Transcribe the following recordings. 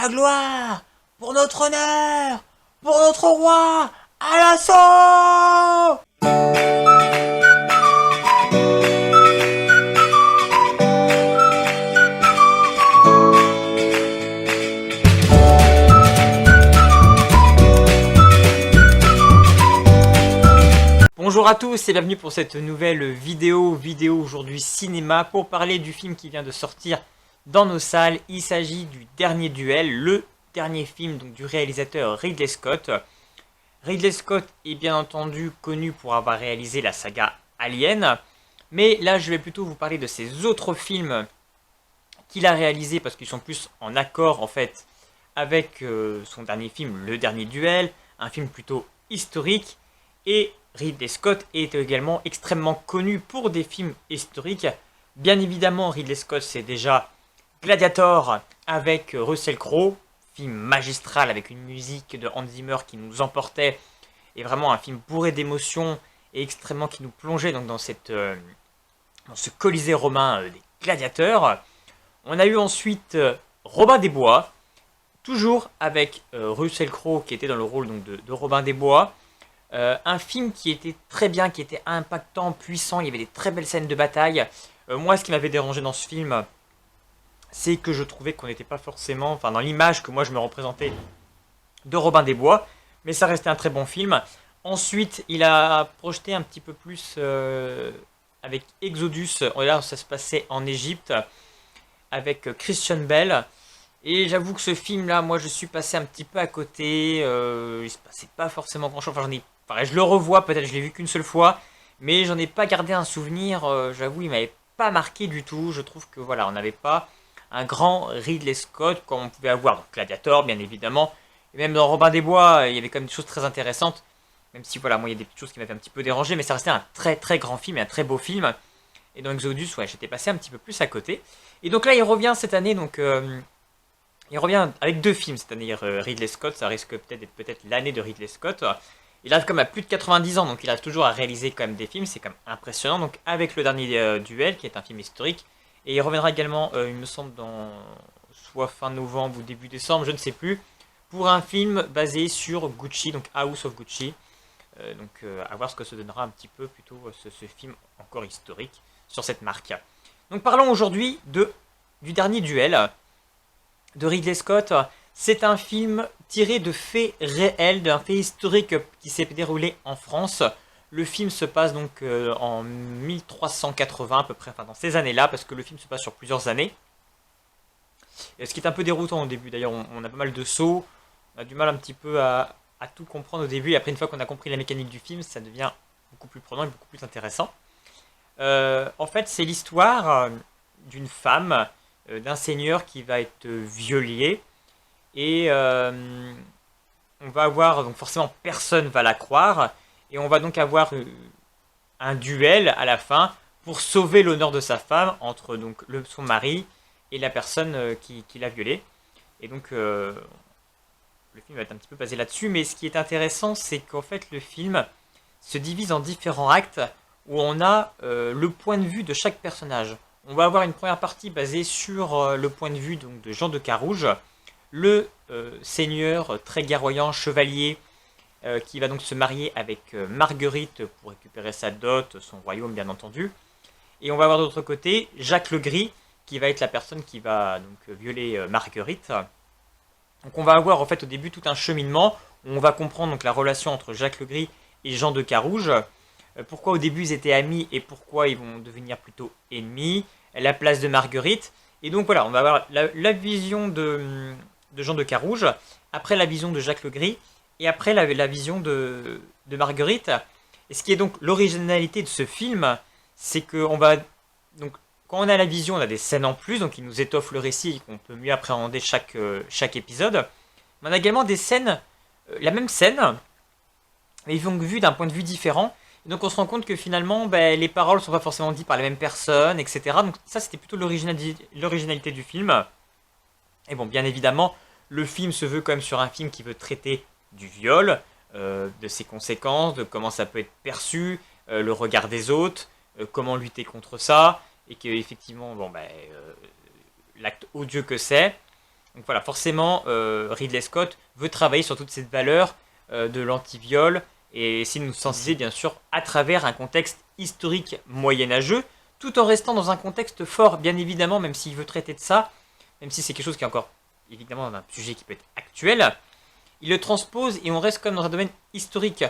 la gloire, pour notre honneur, pour notre roi, à l'assaut! Bonjour à tous et bienvenue pour cette nouvelle vidéo aujourd'hui cinéma pour parler du film qui vient de sortir dans nos salles. Il s'agit du Dernier Duel, le dernier film donc, du réalisateur Ridley Scott. Ridley Scott est bien entendu connu pour avoir réalisé la saga Alien, mais là je vais plutôt vous parler de ses autres films qu'il a réalisés parce qu'ils sont plus en accord en fait avec son dernier film, Le Dernier Duel, un film plutôt historique. Et Ridley Scott est également extrêmement connu pour des films historiques. Bien évidemment, Ridley Scott, c'est déjà Gladiator avec Russell Crowe, film magistral avec une musique de Hans Zimmer qui nous emportait, et vraiment un film bourré d'émotions et extrêmement qui nous plongeait donc dans ce Colisée romain des gladiateurs. On a eu ensuite Robin des Bois, toujours avec Russell Crowe qui était dans le rôle donc, de Robin des Bois. Un film qui était très bien, qui était impactant, puissant, il y avait des très belles scènes de bataille. Moi, ce qui m'avait dérangé dans ce film, c'est que je trouvais qu'on n'était pas forcément, enfin dans l'image que moi je me représentais de Robin des Bois, mais ça restait un très bon film. Ensuite, il a projeté un petit peu plus avec Exodus, là ça se passait en Égypte, avec Christian Bale. Et j'avoue que ce film-là, moi je suis passé un petit peu à côté, il se passait pas forcément grand-chose, je le revois, peut-être je l'ai vu qu'une seule fois, mais j'en ai pas gardé un souvenir, j'avoue, il m'avait pas marqué du tout. Je trouve que voilà, on n'avait pas un grand Ridley Scott comme on pouvait avoir dans Gladiator, bien évidemment, et même dans Robin des Bois, il y avait quand même des choses très intéressantes, même si voilà, moi il y a des petites choses qui m'avaient un petit peu dérangé, mais ça restait un très très grand film et un très beau film. Et dans Exodus, ouais, j'étais passé un petit peu plus à côté. Et donc là, il revient cette année, donc il revient avec deux films cette année, Ridley Scott, ça risque peut-être d'être peut-être l'année de Ridley Scott. Il arrive comme à plus de 90 ans, donc il arrive toujours à réaliser quand même des films, c'est quand même impressionnant. Donc avec Le Dernier Duel, qui est un film historique, et il reviendra également, il me semble, dans soit fin novembre ou début décembre, je ne sais plus, pour un film basé sur Gucci, donc House of Gucci. À voir ce que se donnera un petit peu plutôt ce film encore historique sur cette marque. Donc parlons aujourd'hui du Dernier Duel de Ridley Scott. C'est un film tiré de faits réels, d'un fait historique qui s'est déroulé en France. Le film se passe donc en 1380 à peu près, enfin dans ces années-là, parce que le film se passe sur plusieurs années. Et ce qui est un peu déroutant au début, d'ailleurs, on a pas mal de sauts, on a du mal un petit peu à tout comprendre au début, et après une fois qu'on a compris la mécanique du film, ça devient beaucoup plus prenant et beaucoup plus intéressant. En fait, c'est l'histoire d'une femme, d'un seigneur qui va être violé. Et on va avoir, donc forcément personne va la croire, et on va donc avoir un duel à la fin pour sauver l'honneur de sa femme entre donc son mari et la personne qui l'a violée. Et donc le film va être un petit peu basé là-dessus, mais ce qui est intéressant, c'est qu'en fait le film se divise en différents actes où on a le point de vue de chaque personnage. On va avoir une première partie basée sur le point de vue donc, de Jean de Carouge, le seigneur très guerroyant, chevalier, qui va donc se marier avec Marguerite pour récupérer sa dot, son royaume bien entendu. Et on va avoir de l'autre côté Jacques le Gris, qui va être la personne qui va donc violer Marguerite. Donc on va avoir en fait au début tout un cheminement, où on va comprendre donc, la relation entre Jacques le Gris et Jean de Carouge, pourquoi au début ils étaient amis et pourquoi ils vont devenir plutôt ennemis, la place de Marguerite. Et donc voilà, on va avoir la vision de Jean de Carouge, après la vision de Jacques le Gris, et après la vision de Marguerite. Et ce qui est donc l'originalité de ce film, c'est que donc quand on a la vision, on a des scènes en plus, donc qui nous étoffent le récit et qu'on peut mieux appréhender chaque épisode. Mais on a également des scènes, la même scène, mais donc vue d'un point de vue différent. Et donc on se rend compte que finalement, les paroles ne sont pas forcément dites par les mêmes personnes, etc. Donc ça, c'était plutôt l'originalité du film. Et bon, bien évidemment, le film se veut quand même sur un film qui veut traiter du viol, de ses conséquences, de comment ça peut être perçu, le regard des autres, comment lutter contre ça, et que effectivement, l'acte odieux que c'est. Donc voilà, forcément, Ridley Scott veut travailler sur toute cette valeur de l'anti-viol et essayer de nous sensibiliser bien sûr à travers un contexte historique moyenâgeux, tout en restant dans un contexte fort, bien évidemment, même s'il veut traiter de ça, même si c'est quelque chose qui est encore évidemment un sujet qui peut être actuel, il le transpose et on reste quand même dans un domaine historique.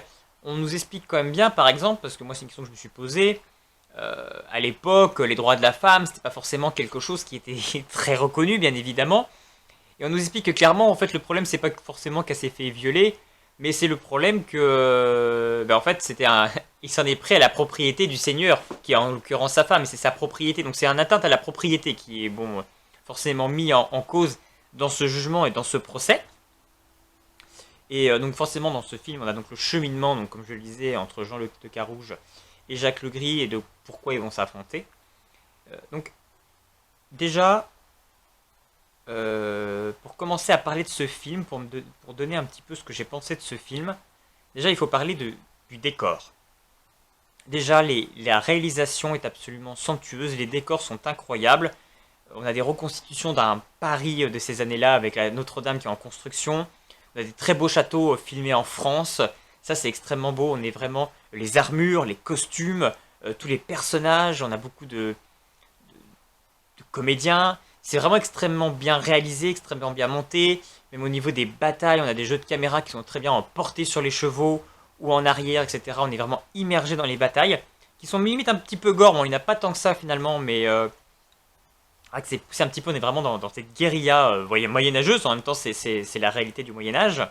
On nous explique quand même bien, par exemple, parce que moi c'est une question que je me suis posée, à l'époque, les droits de la femme, c'était pas forcément quelque chose qui était très reconnu, bien évidemment. Et on nous explique que clairement, en fait, le problème, c'est pas forcément qu'elle s'est fait violer, mais c'est le problème que, en fait, il s'en est pris à la propriété du seigneur, qui est en l'occurrence sa femme, et c'est sa propriété. Donc c'est un atteinte à la propriété qui est, bon, forcément mis en cause dans ce jugement et dans ce procès. Et donc forcément, dans ce film, on a donc le cheminement, donc comme je le disais, entre Jean-Luc Decarouge et Jacques Legris, et de pourquoi ils vont s'affronter. Donc, déjà, pour commencer à parler de ce film, pour donner un petit peu ce que j'ai pensé de ce film, déjà il faut parler du décor. Déjà, la réalisation est absolument somptueuse, les décors sont incroyables. On a des reconstitutions d'un Paris de ces années-là avec la Notre-Dame qui est en construction. On a des très beaux châteaux filmés en France. Ça, c'est extrêmement beau. On est vraiment les armures, les costumes, tous les personnages. On a beaucoup de comédiens. C'est vraiment extrêmement bien réalisé, extrêmement bien monté. Même au niveau des batailles, on a des jeux de caméra qui sont très bien portés sur les chevaux ou en arrière, etc. On est vraiment immergé dans les batailles, qui sont limite un petit peu gore. Bon, il n'y en a pas tant que ça finalement, mais c'est un petit peu, on est vraiment dans cette guérilla moyenâgeuse. En même temps, c'est la réalité du Moyen-Âge.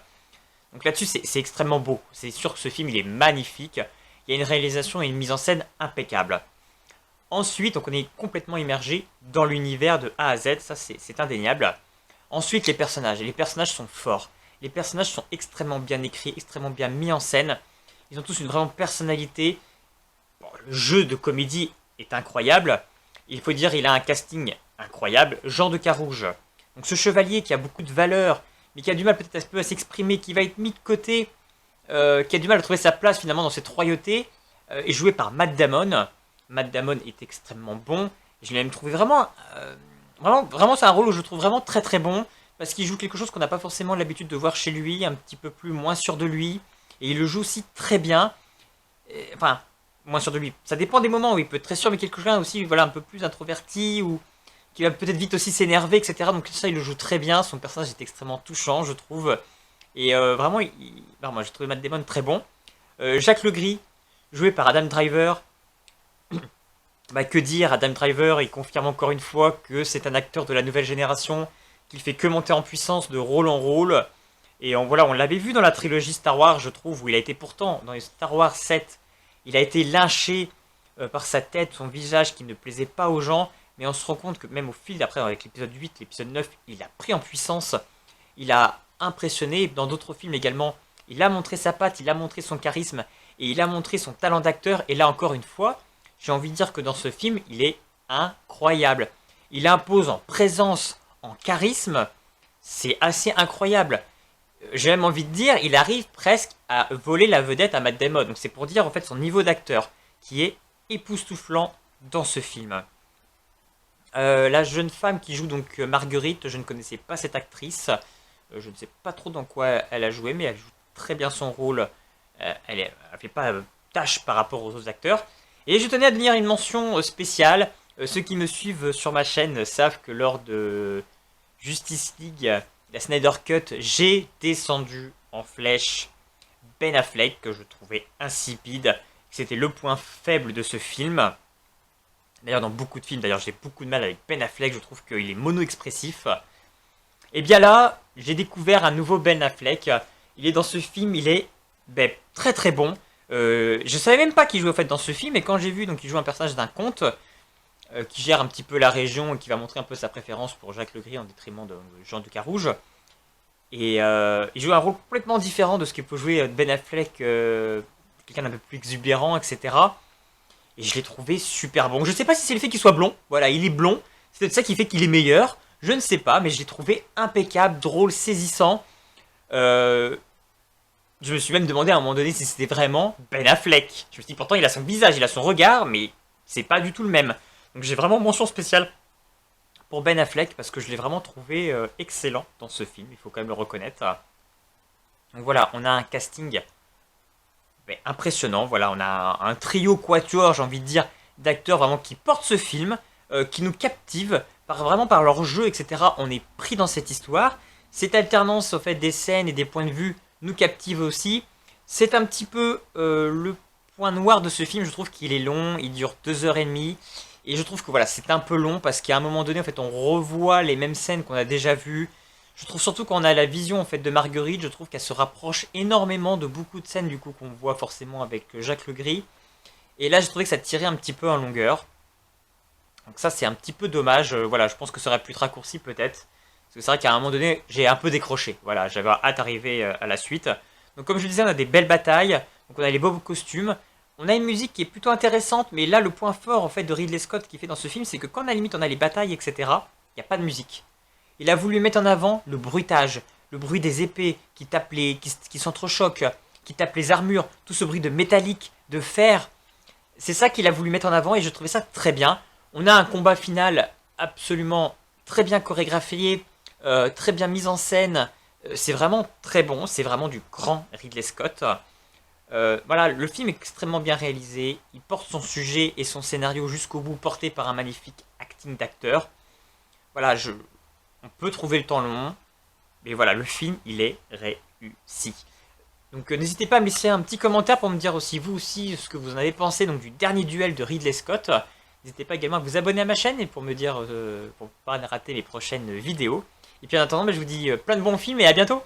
Donc là-dessus, c'est extrêmement beau. C'est sûr que ce film, il est magnifique. Il y a une réalisation et une mise en scène impeccable. Ensuite, donc on est complètement immergé dans l'univers de A à Z, ça c'est indéniable. Ensuite, les personnages. Et les personnages sont forts. Les personnages sont extrêmement bien écrits, extrêmement bien mis en scène. Ils ont tous une vraie personnalité. Bon, le jeu de comédie est incroyable. Il faut dire il a un casting incroyable. Jean Decarouge. Donc ce chevalier qui a beaucoup de valeur, mais qui a du mal peut-être un peu à s'exprimer, qui va être mis de côté, qui a du mal à trouver sa place finalement dans cette royauté, est joué par Matt Damon. Matt Damon est extrêmement bon. Je l'ai même trouvé vraiment, vraiment c'est un rôle où je le trouve vraiment très très bon, parce qu'il joue quelque chose qu'on n'a pas forcément l'habitude de voir chez lui, un petit peu plus moins sûr de lui, et il le joue aussi très bien. Enfin, moins sûr de lui. Ça dépend des moments où il peut être très sûr, mais quelqu'un aussi, voilà, un peu plus introverti, ou qui va peut-être vite aussi s'énerver, etc. Donc ça, il le joue très bien. Son personnage est extrêmement touchant, je trouve. Et vraiment, moi, j'ai trouvé Matt Damon très bon. Jacques Legris, joué par Adam Driver. Que dire, Adam Driver, il confirme encore une fois que c'est un acteur de la nouvelle génération, qu'il fait que monter en puissance de rôle en rôle. Et voilà, on l'avait vu dans la trilogie Star Wars, je trouve, où il a été pourtant, dans les Star Wars 7, il a été lynché par sa tête, son visage qui ne plaisait pas aux gens. Mais on se rend compte que même au fil d'après, avec l'épisode 8, l'épisode 9, il a pris en puissance, il a impressionné. Dans d'autres films également, il a montré sa patte, il a montré son charisme, et il a montré son talent d'acteur. Et là encore une fois, j'ai envie de dire que dans ce film, il est incroyable. Il impose en présence, en charisme, c'est assez incroyable. J'ai même envie de dire, il arrive presque à voler la vedette à Matt Damon. Donc c'est pour dire en fait son niveau d'acteur, qui est époustouflant dans ce film. La jeune femme qui joue donc Marguerite, je ne connaissais pas cette actrice. Je ne sais pas trop dans quoi elle a joué, mais elle joue très bien son rôle. Elle ne fait pas tâche par rapport aux autres acteurs. Et je tenais à donner une mention spéciale. Ceux qui me suivent sur ma chaîne savent que lors de Justice League, la Snyder Cut, j'ai descendu en flèche Ben Affleck, que je trouvais insipide. C'était le point faible de ce film. D'ailleurs, dans beaucoup de films, j'ai beaucoup de mal avec Ben Affleck, je trouve qu'il est mono-expressif. Et bien là, j'ai découvert un nouveau Ben Affleck. Il est dans ce film, il est très très bon. Je savais même pas qu'il jouait au fait dans ce film, et quand j'ai vu donc il joue un personnage d'un comte qui gère un petit peu la région et qui va montrer un peu sa préférence pour Jacques Legris en détriment de Jean Decarouge. Et il joue un rôle complètement différent de ce que peut jouer Ben Affleck, quelqu'un d'un peu plus exubérant, etc. Et je l'ai trouvé super bon. Je sais pas si c'est le fait qu'il soit blond. Voilà, il est blond. C'est peut-être ça qui fait qu'il est meilleur. Je ne sais pas, mais je l'ai trouvé impeccable, drôle, saisissant. Je me suis même demandé à un moment donné si c'était vraiment Ben Affleck. Je me suis dit, pourtant, il a son visage, il a son regard, mais c'est pas du tout le même. Donc j'ai vraiment mention spéciale pour Ben Affleck, parce que je l'ai vraiment trouvé excellent dans ce film, il faut quand même le reconnaître. Donc voilà, on a un casting impressionnant, voilà, on a un trio quatuor, j'ai envie de dire, d'acteurs vraiment qui portent ce film, qui nous captivent, vraiment par leur jeu, etc. On est pris dans cette histoire. Cette alternance au fait des scènes et des points de vue nous captive aussi. C'est un petit peu le point noir de ce film, je trouve qu'il est long, il dure 2h30. Et je trouve que voilà, c'est un peu long parce qu'à un moment donné, en fait, on revoit les mêmes scènes qu'on a déjà vues. Je trouve surtout quand on a la vision en fait de Marguerite, je trouve qu'elle se rapproche énormément de beaucoup de scènes du coup qu'on voit forcément avec Jacques Legris. Et là, j'ai trouvé que ça tirait un petit peu en longueur. Donc ça, c'est un petit peu dommage. Voilà, je pense que ça aurait pu être raccourci peut-être. Parce que c'est vrai qu'à un moment donné, j'ai un peu décroché. Voilà, j'avais hâte d'arriver à la suite. Donc comme je le disais, on a des belles batailles. Donc on a les beaux costumes. On a une musique qui est plutôt intéressante, mais là, le point fort en fait de Ridley Scott qui fait dans ce film, c'est que quand à la limite on a les batailles, etc., il n'y a pas de musique. Il a voulu mettre en avant le bruitage, le bruit des épées qui tapent qui s'entrechoquent, qui tapent les armures, tout ce bruit de métallique, de fer. C'est ça qu'il a voulu mettre en avant et je trouvais ça très bien. On a un combat final absolument très bien chorégraphié, très bien mis en scène. C'est vraiment très bon, c'est vraiment du grand Ridley Scott. Voilà, le film est extrêmement bien réalisé. Il porte son sujet et son scénario jusqu'au bout, porté par un magnifique acting d'acteur. Voilà, on peut trouver le temps long, mais voilà, le film, il est réussi. Donc n'hésitez pas à me laisser un petit commentaire pour me dire aussi, vous aussi, ce que vous en avez pensé donc, du dernier duel de Ridley Scott. N'hésitez pas également à vous abonner à ma chaîne et pour me dire, pour ne pas rater les prochaines vidéos. Et puis en attendant, je vous dis plein de bons films et à bientôt.